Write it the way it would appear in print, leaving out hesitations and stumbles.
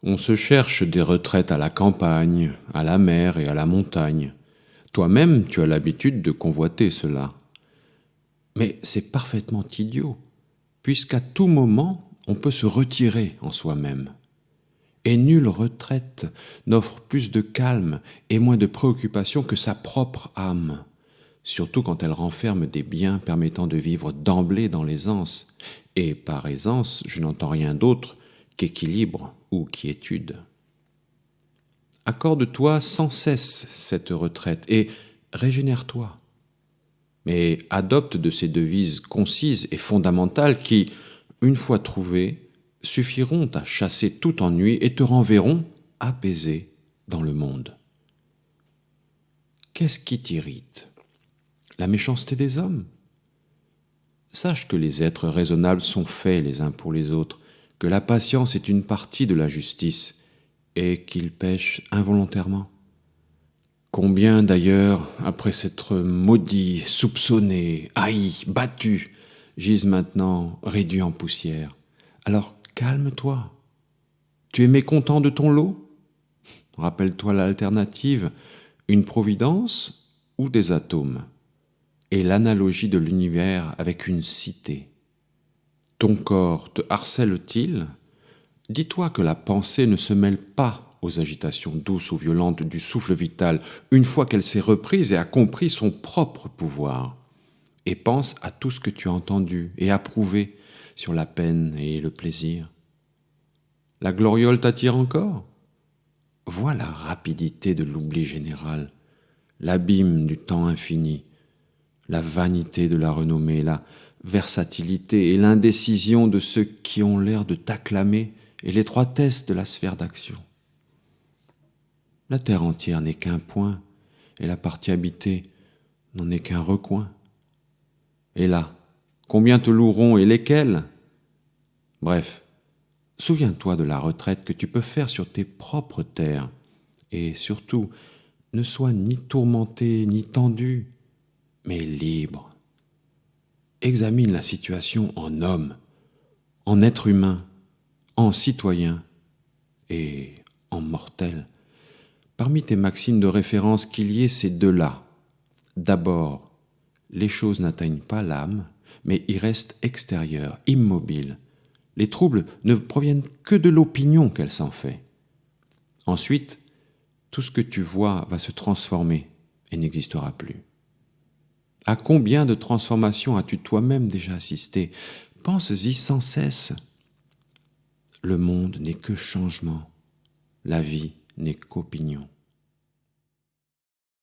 On se cherche des retraites à la campagne, à la mer et à la montagne. Toi-même, tu as l'habitude de convoiter cela. Mais c'est parfaitement idiot, puisqu'à tout moment, on peut se retirer en soi-même. Et nulle retraite n'offre plus de calme et moins de préoccupation que sa propre âme, surtout quand elle renferme des biens permettant de vivre d'emblée dans l'aisance. Et par aisance, je n'entends rien d'autre qu'équilibre ou quiétude. Accorde-toi sans cesse cette retraite et régénère-toi. Mais adopte de ces devises concises et fondamentales qui, une fois trouvées, suffiront à chasser tout ennui et te renverront apaisé dans le monde. Qu'est-ce qui t'irrite? La méchanceté des hommes? Sache que les êtres raisonnables sont faits les uns pour les autres, que la patience est une partie de la justice et qu'ils pêchent involontairement. Combien d'ailleurs, après s'être maudits, soupçonnés, haïs, battus, gisent maintenant réduits en poussière. Alors calme-toi. Tu es mécontent de ton lot? Rappelle-toi l'alternative, une providence ou des atomes, et l'analogie de l'univers avec une cité. Ton corps te harcèle-t-il? Dis-toi que la pensée ne se mêle pas aux agitations douces ou violentes du souffle vital une fois qu'elle s'est reprise et a compris son propre pouvoir. Et pense à tout ce que tu as entendu et approuvé sur la peine et le plaisir. La gloriole t'attire encore? Vois la rapidité de l'oubli général, l'abîme du temps infini, la vanité de la renommée, la versatilité et l'indécision de ceux qui ont l'air de t'acclamer et l'étroitesse de la sphère d'action. La terre entière n'est qu'un point, et la partie habitée n'en est qu'un recoin. Et là, combien te loueront et lesquels? Bref, souviens-toi de la retraite que tu peux faire sur tes propres terres, et surtout, ne sois ni tourmenté ni tendu, mais libre. Examine la situation en homme, en être humain, en citoyen et en mortel. Parmi tes maximes de référence qu'il y ait ces deux-là. D'abord, les choses n'atteignent pas l'âme, mais y restent extérieures, immobiles. Les troubles ne proviennent que de l'opinion qu'elle s'en fait. Ensuite, tout ce que tu vois va se transformer et n'existera plus. À combien de transformations as-tu toi-même déjà assisté? Pense-y sans cesse. Le monde n'est que changement. La vie n'est qu'opinion.